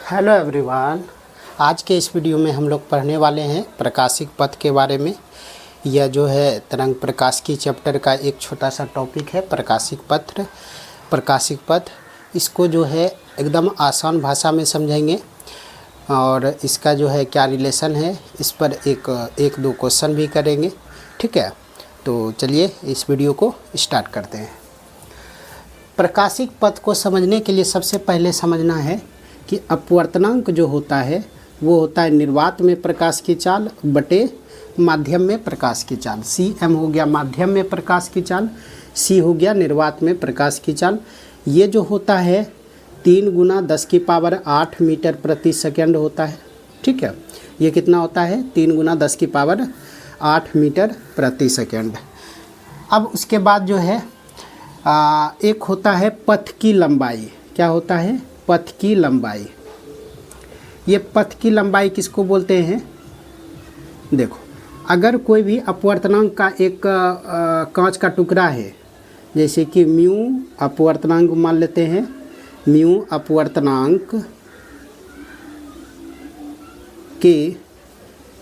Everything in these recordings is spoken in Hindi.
Hello everyone. आज के इस वीडियो में हम लोग पढ़ने वाले हैं प्रकाशिक पथ के बारे में। यह जो है तरंग प्रकाशिकी चैप्टर का एक छोटा सा टॉपिक है प्रकाशिक पथ। इसको जो है एकदम आसान भाषा में समझेंगे और इसका जो है क्या रिलेशन है इस पर एक दो क्वेश्चन भी करेंगे। ठीक है, तो चलिए इस वीडियो को स्टार्ट करते हैं। प्रकाशिक पथ को समझने के लिए सबसे पहले समझना है कि अपवर्तनांक जो होता है वो होता है निर्वात में प्रकाश की चाल बटे माध्यम में प्रकाश की चाल। Cm हो गया माध्यम में प्रकाश की चाल, C हो गया निर्वात में प्रकाश की चाल। ये जो होता है 3 × 10⁸ मीटर प्रति सेकंड होता है। ठीक है, ये कितना होता है 3 × 10⁸ मीटर प्रति सेकंड। अब उसके बाद जो है एक होता है पथ की लंबाई। क्या होता है? पथ की लंबाई। ये पथ की लंबाई किसको बोलते हैं? देखो, अगर कोई भी अपवर्तनांक का एक कांच का टुकड़ा है, जैसे कि म्यू अपवर्तनांक मान लेते हैं, म्यू अपवर्तनांक के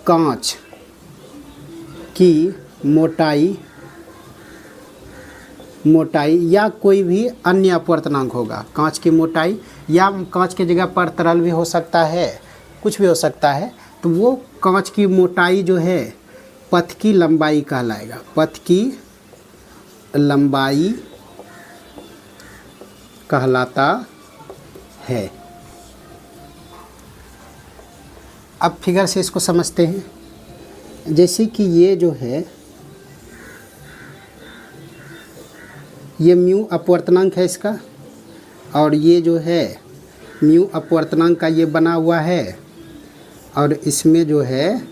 कांच की मोटाई या कोई भी अन्य अपवर्तनांक होगा, कांच की मोटाई या कांच की जगह पर तरल भी हो सकता है, कुछ भी हो सकता है, तो वो कांच की मोटाई जो है पथ की लंबाई कहलाएगा। पथ की लंबाई कहलाता है। अब फिगर से इसको समझते हैं। जैसे कि ये जो है ये म्यू अपवर्तनांक है इसका, और ये जो है म्यू अपवर्तनांक का ये बना हुआ है, और इसमें जो है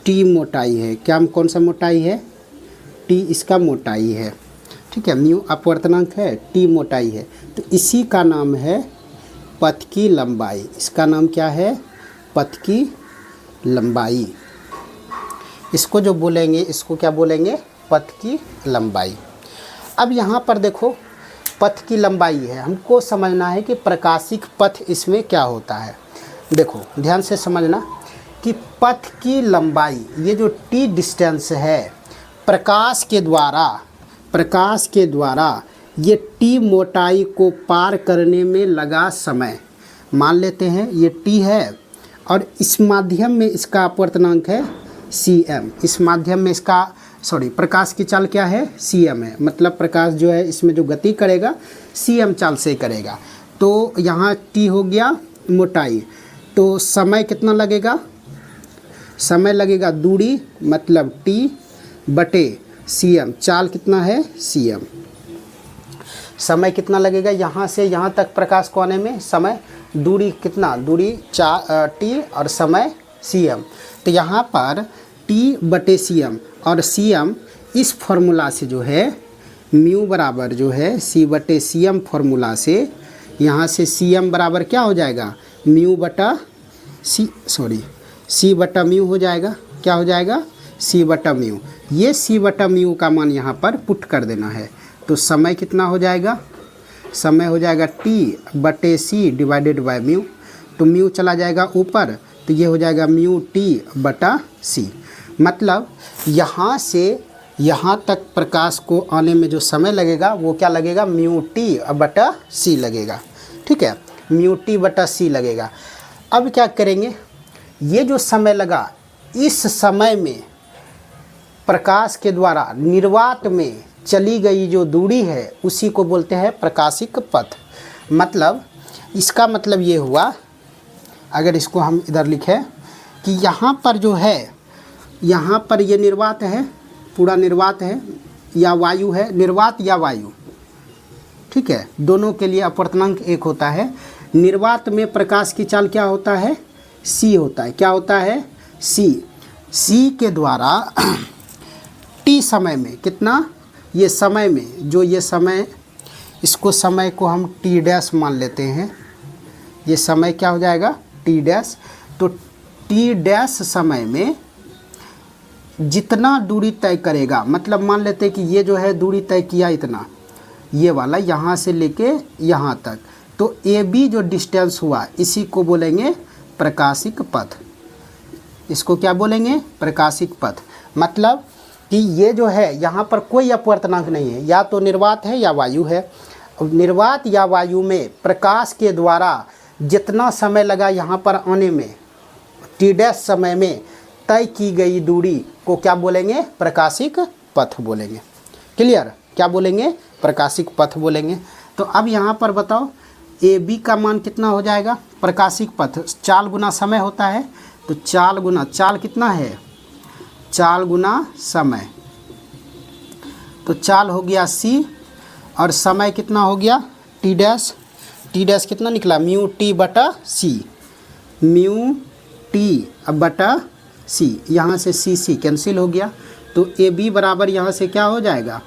टी मोटाई है। क्या, कौन सा मोटाई है? टी इसका मोटाई है। ठीक है, म्यू अपवर्तनांक है, टी मोटाई है, तो इसी का नाम है पथ की लंबाई। इसका नाम क्या है? पथ की लंबाई। इसको जो बोलेंगे, इसको क्या बोलेंगे? पथ की लंबाई। अब यहाँ पर देखो पथ की लंबाई है, हमको समझना है कि प्रकाशिक पथ इसमें क्या होता है। देखो ध्यान से समझना कि पथ की लंबाई, ये जो टी डिस्टेंस है प्रकाश के द्वारा ये टी मोटाई को पार करने में लगा समय। मान लेते हैं ये टी है और इस माध्यम में इसका अपवर्तनांक है Cm। इस माध्यम में इसका प्रकाश की चाल क्या है? Cm है। मतलब प्रकाश जो है इसमें जो गति करेगा Cm चाल से करेगा। तो यहाँ T हो गया मोटाई, तो समय कितना लगेगा? समय लगेगा दूरी मतलब T बटे Cm। चाल कितना है? Cm। समय कितना लगेगा यहाँ से यहाँ तक प्रकाश को आने में? समय, दूरी कितना? दूरी T और समय Cm। तो यहाँ पर T बटे Cm, और Cm इस फॉर्मूला से जो है म्यू बराबर जो है C बटे Cm फॉर्मूला से, यहाँ से Cm बराबर क्या हो जाएगा? म्यू बटा C बटा म्यू हो जाएगा। क्या हो जाएगा? C बटा म्यू। ये C बटा म्यू का मान यहाँ पर पुट कर देना है। तो समय कितना हो जाएगा? समय हो जाएगा T बटे C डिवाइडेड बाय म्यू। तो म्यू चला जाएगा ऊपर, तो ये हो जाएगा म्यू T बटा C। मतलब यहाँ से यहाँ तक प्रकाश को आने में जो समय लगेगा वो क्या लगेगा? म्यू T बटा C लगेगा। ठीक है, म्यू T बटा C लगेगा। अब क्या करेंगे? ये जो समय लगा, इस समय में प्रकाश के द्वारा निर्वात में चली गई जो दूरी है उसी को बोलते हैं प्रकाशिक पथ। मतलब इसका मतलब ये हुआ, अगर इसको हम इधर लिखें कि यहाँ पर जो है, यहाँ पर ये निर्वात है, पूरा निर्वात है या वायु है, निर्वात या वायु। ठीक है, दोनों के लिए अपवर्तनांक एक होता है। निर्वात में प्रकाश की चाल क्या होता है? C होता है। क्या होता है? C के द्वारा T समय में कितना? ये समय में जो ये समय, इसको समय को हम T डैश मान लेते हैं। ये समय क्या हो जाएगा? T dash. तो T डैश समय में जितना दूरी तय करेगा, मतलब मान लेते हैं कि ये जो है दूरी तय किया इतना, ये वाला यहाँ से लेके यहाँ तक, तो ए बी जो डिस्टेंस हुआ इसी को बोलेंगे प्रकाशिक पथ। इसको क्या बोलेंगे? प्रकाशिक पथ। मतलब कि ये जो है यहाँ पर कोई अपवर्तनांक नहीं है, या तो निर्वात है या वायु है। निर्वात या वायु में प्रकाश के द्वारा जितना समय लगा यहाँ पर आने में, टी डैश समय में तय की गई दूरी को क्या बोलेंगे? प्रकाशिक पथ बोलेंगे। क्लियर? क्या बोलेंगे? प्रकाशिक पथ बोलेंगे। तो अब यहाँ पर बताओ ए बी का मान कितना हो जाएगा? प्रकाशिक पथ चाल गुना समय होता है, तो चाल गुना, चाल कितना है? चाल गुना समय, तो चाल हो गया सी और समय कितना हो गया? T dash. टी डैश कितना निकला? म्यू टी बटा सी, म्यू टी बटा सी। यहाँ से सी सी कैंसिल हो गया, तो ए बी बराबर यहाँ से क्या हो जाएगा?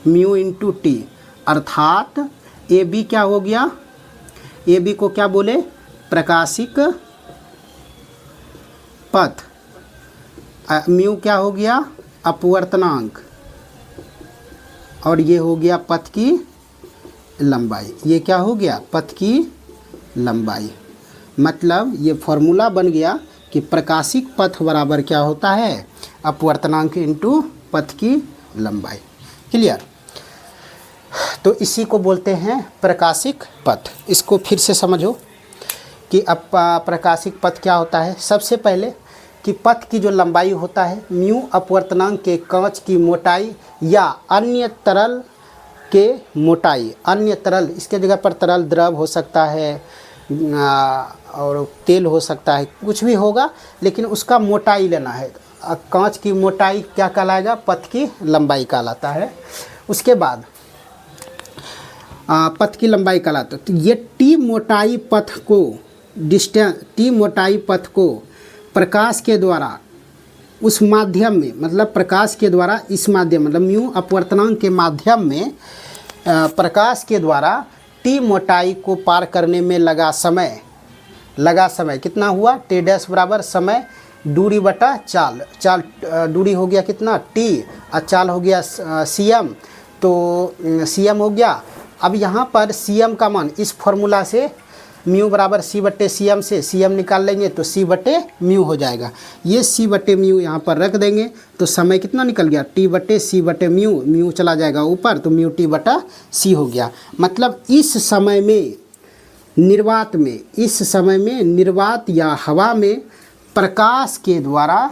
म्यू इंटू टी, अर्थात ए बी क्या हो गया? ए बी को क्या बोले? प्रकाशिक पथ। म्यू क्या हो गया? अपवर्तनांक, और ये हो गया पथ की लंबाई। ये क्या हो गया? पथ की लंबाई। मतलब ये फॉर्मूला बन गया कि प्रकाशिक पथ बराबर क्या होता है? अपवर्तनांक इंटू पथ की लंबाई। क्लियर? तो इसी को बोलते हैं प्रकाशिक पथ। इसको फिर से समझो कि अब प्रकाशिक पथ क्या होता है। सबसे पहले कि पथ की जो लंबाई होता है, म्यू अपवर्तनांक के कांच की मोटाई या अन्य तरल के मोटाई, अन्य तरल, इसके जगह पर तरल द्रव हो सकता है और तेल हो सकता है, कुछ भी होगा, लेकिन उसका मोटाई लेना है। कांच की मोटाई क्या कहलाएगा? पथ की लंबाई कहलाता है। उसके बाद पथ की लंबाई कहलाता है। तो ये टी मोटाई पथ को, टी मोटाई पथ को प्रकाश के द्वारा उस माध्यम में, मतलब प्रकाश के द्वारा इस माध्यम, मतलब म्यू अपवर्तनांक के माध्यम में प्रकाश के द्वारा टी मोटाई को पार करने में लगा समय कितना हुआ? टी डैश बराबर समय दूरी बटा चाल। चाल दूरी हो गया कितना? टी, और चाल हो गया सी एम, तो सी एम हो गया। अब यहाँ पर सी एम का मान इस फॉर्मूला से म्यू बराबर सी बटे सी एम से सी एम निकाल लेंगे तो सी बटे म्यू हो जाएगा। ये सी बटे म्यू यहाँ पर रख देंगे तो समय कितना निकल गया? टी बटे सी बटे म्यू, म्यू चला जाएगा ऊपर तो म्यू टी बटा सी हो गया। मतलब इस समय में निर्वात या हवा में प्रकाश के द्वारा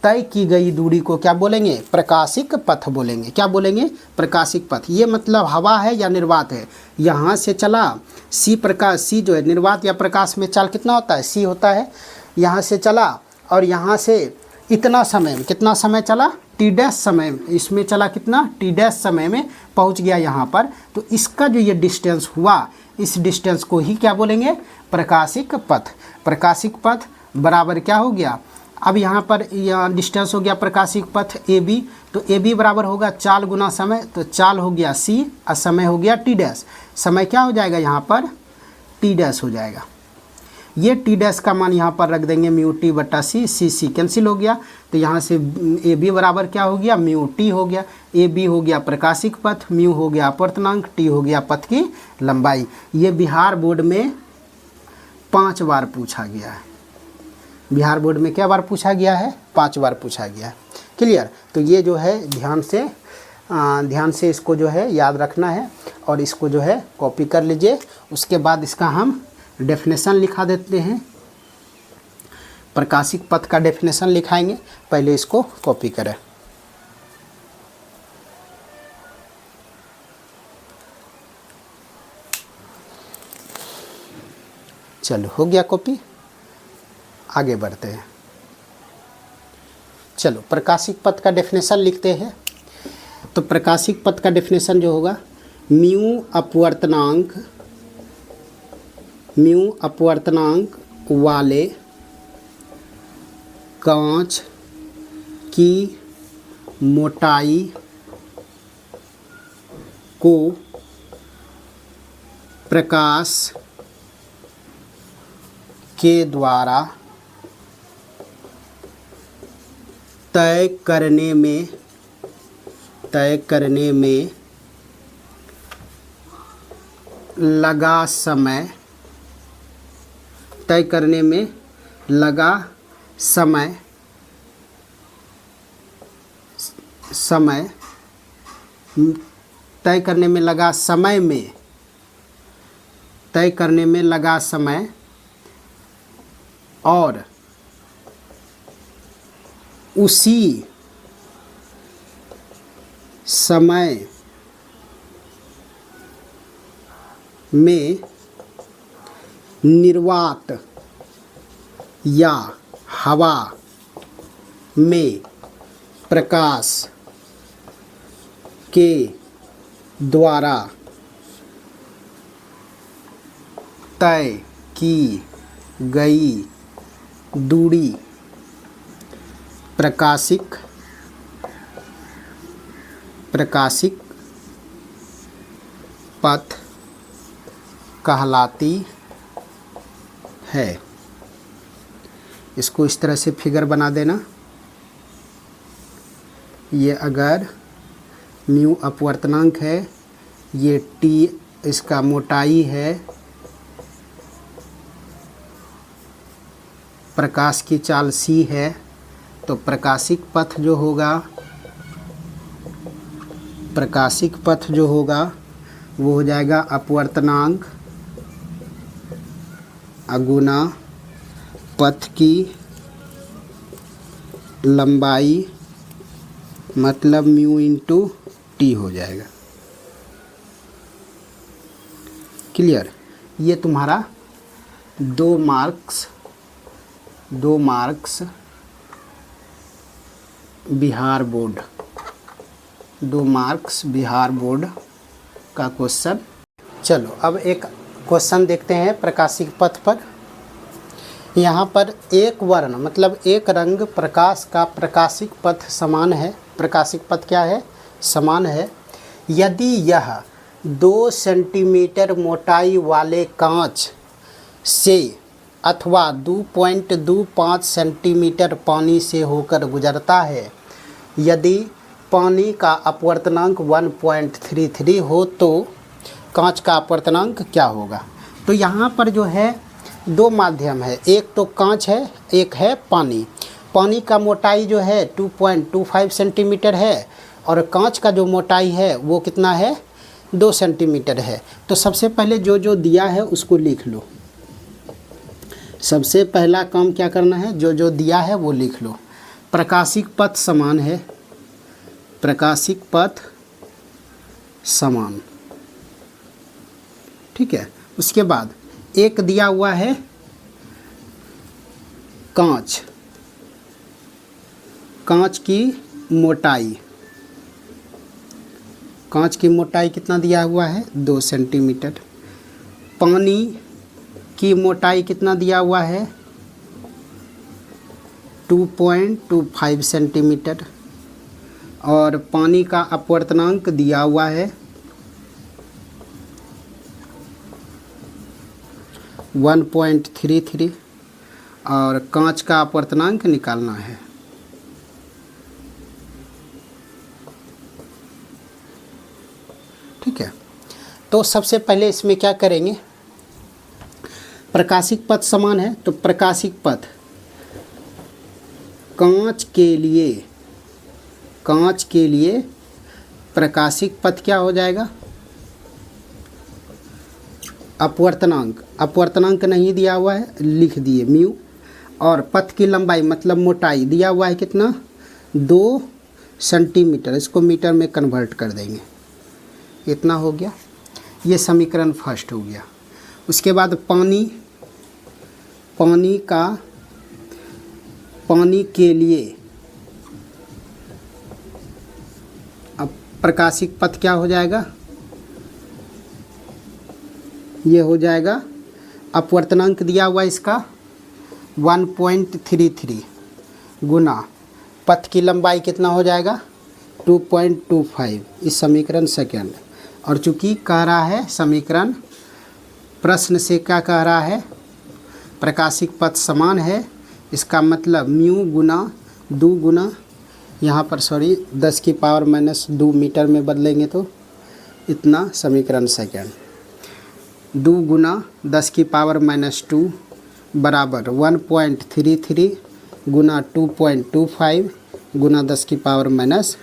तय की गई दूरी को क्या बोलेंगे? प्रकाशिक पथ बोलेंगे। क्या बोलेंगे? प्रकाशिक पथ। ये मतलब हवा है या निर्वात है, यहाँ से चला सी, प्रकाश सी जो है निर्वात या प्रकाश में चाल कितना होता है? सी होता है। यहाँ से चला और यहाँ से इतना समय में, कितना समय चला? टी डैश समय में, इसमें चला कितना? टी डैश समय में पहुँच गया यहाँ पर। तो इसका जो ये डिस्टेंस हुआ, इस डिस्टेंस को ही क्या बोलेंगे? प्रकाशिक पथ। प्रकाशिक पथ बराबर क्या हो गया? अब यहाँ पर डिस्टेंस हो गया प्रकाशिक पथ ए बी, तो ए बी बराबर होगा चाल गुना समय, तो चाल हो गया सी और समय हो गया टी डैश। समय क्या हो जाएगा? यहाँ पर टी डैश हो जाएगा। ये टी डैश का मान यहाँ पर रख देंगे म्यू टी बटा सी, सी सी कैंसिल हो गया, तो यहाँ से ए बी बराबर क्या हो गया? म्यू टी हो गया। ए बी हो गया प्रकाशिक पथ, म्यू हो गया अपवर्तनांक, टी हो गया पथ की लंबाई। ये बिहार बोर्ड में 5 बार पूछा गया है। बिहार बोर्ड में क्या बार पूछा गया है? 5 बार पूछा गया है। क्लियर? तो ये जो है ध्यान से इसको जो है याद रखना है और इसको जो है कॉपी कर लीजिए। उसके बाद इसका हम डेफिनेशन लिखा देते हैं। प्रकाशिक पथ का डेफिनेशन लिखाएंगे, पहले इसको कॉपी करें। चलो हो गया कॉपी, आगे बढ़ते हैं। चलो प्रकाशिक पथ का डेफिनेशन लिखते हैं। तो प्रकाशिक पथ का डेफिनेशन जो होगा, म्यू अपवर्तनांक वाले कांच की मोटाई को प्रकाश के द्वारा तय करने में लगा समय तय करने में लगा समय तय करने में लगा समय में तय करने में लगा समय और उसी समय में निर्वात या हवा में प्रकाश के द्वारा तय की गई दूरी प्रकाशिक पथ कहलाती है। इसको इस तरह से फिगर बना देना। ये अगर म्यू अपवर्तनांक है, ये टी इसका मोटाई है, प्रकाश की चाल सी है, तो प्रकाशिक पथ जो होगा वो हो जाएगा अपवर्तनांक गुना पथ की लंबाई, मतलब म्यू इंटू टी हो जाएगा। क्लियर? ये तुम्हारा 2 marks Bihar board 2 marks Bihar board का क्वेश्चन। चलो अब एक क्वेश्चन देखते हैं प्रकाशिक पथ पर। यहाँ पर एक वर्ण मतलब एक रंग प्रकाश का प्रकाशिक पथ समान है। प्रकाशिक पथ क्या है? समान है। यदि यह 2 सेंटीमीटर मोटाई वाले कांच से अथवा 2.25 सेंटीमीटर पानी से होकर गुजरता है, यदि पानी का अपवर्तनांक 1.33 हो तो कांच का अपवर्तनांक क्या होगा? तो यहाँ पर जो है 2 माध्यम है, एक तो कांच है, एक है पानी। पानी का मोटाई जो है 2.25 सेंटीमीटर है और कांच का जो मोटाई है वो कितना है? 2 सेंटीमीटर है। तो सबसे पहले जो दिया है उसको लिख लो। सबसे पहला काम क्या करना है? जो दिया है वो लिख लो। प्रकाशिक पथ समान है, प्रकाशिक पथ समान, ठीक है। उसके बाद एक दिया हुआ है कांच की मोटाई। कांच की मोटाई कितना दिया हुआ है? 2 सेंटीमीटर। पानी की मोटाई कितना दिया हुआ है? 2.25 सेंटीमीटर। और पानी का अपवर्तनांक दिया हुआ है 1.33 और कांच का अपवर्तनांक निकालना है। ठीक है, तो सबसे पहले इसमें क्या करेंगे? प्रकाशिक पथ समान है तो प्रकाशिक पथ कांच के लिए प्रकाशिक पथ क्या हो जाएगा? अपवर्तनांक नहीं दिया हुआ है, लिख दिए म्यू। और पथ की लंबाई मतलब मोटाई दिया हुआ है कितना? 2 सेंटीमीटर। इसको मीटर में कन्वर्ट कर देंगे, इतना हो गया। ये समीकरण फर्स्ट हो गया। उसके बाद पानी के लिए अब प्रकाशिक पथ क्या हो जाएगा? ये हो जाएगा अपवर्तनांक दिया हुआ इसका 1.33 गुना पथ की लंबाई कितना हो जाएगा? 2.25। इस समीकरण सेकेंड। और चूंकि कह रहा है समीकरण प्रश्न से क्या कह रहा है? प्रकाशिक पथ समान है, इसका मतलब म्यू गुना 2 गुना यहाँ पर 10⁻⁻2 मीटर में बदलेंगे तो इतना। समीकरण सेकेंड 2 गुना 10⁻⁻2 बराबर 1.33 गुना 2.25 गुना 10⁻²।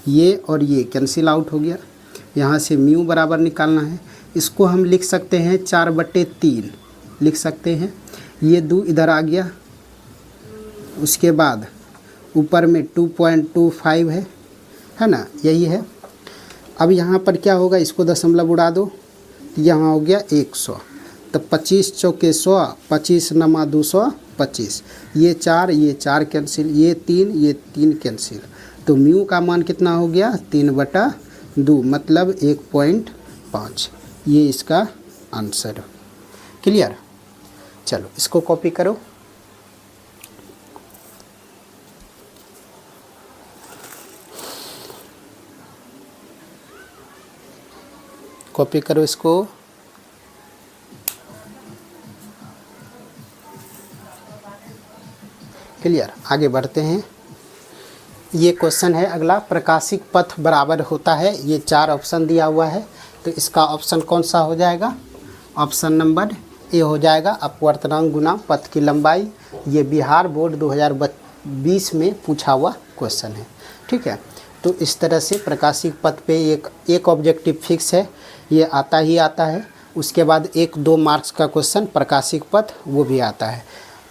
ये और ये कैंसिल आउट हो गया। यहाँ से म्यू बराबर निकालना है। इसको हम लिख सकते हैं 4/3 लिख सकते हैं। ये 2 इधर आ गया। उसके बाद ऊपर में 2.25 है ना, यही है। अब यहाँ पर क्या होगा, इसको दशमलव उड़ा दो, यहाँ हो गया 100। तो 25 चौके 100, 25 नमा 225। ये 4 कैंसिल, ये 3 कैंसिल। तो म्यू का मान कितना हो गया, 3/2 मतलब 1.5। ये इसका आंसर। क्लियर। चलो इसको कॉपी करो। कॉपी करो इसको। क्लियर। आगे बढ़ते हैं। ये क्वेश्चन है अगला, प्रकाशिक पथ बराबर होता है। ये 4 ऑप्शन दिया हुआ है, तो इसका ऑप्शन कौन सा हो जाएगा, ऑप्शन नंबर ए हो जाएगा, अपवर्तनांक गुना पथ की लंबाई। ये बिहार बोर्ड 2020 में पूछा हुआ क्वेश्चन है। ठीक है, तो इस तरह से प्रकाशिक पथ पे एक ऑब्जेक्टिव फिक्स है, ये आता ही आता है। उसके बाद 1-2 मार्क्स का क्वेश्चन प्रकाशिक पथ वो भी आता है।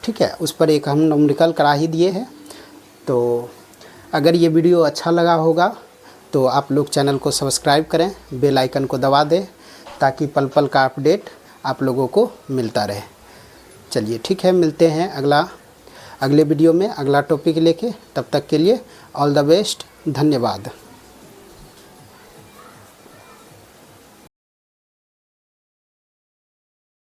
ठीक है, उस पर एक हम न्यूमेरिकल करा ही दिए हैं। तो अगर ये वीडियो अच्छा लगा होगा तो आप लोग चैनल को सब्सक्राइब करें, बेल आइकन को दबा दें, ताकि पल पल का अपडेट आप लोगों को मिलता रहे। चलिए ठीक है, मिलते हैं अगले वीडियो में अगला टॉपिक लेके। तब तक के लिए ऑल द बेस्ट, धन्यवाद।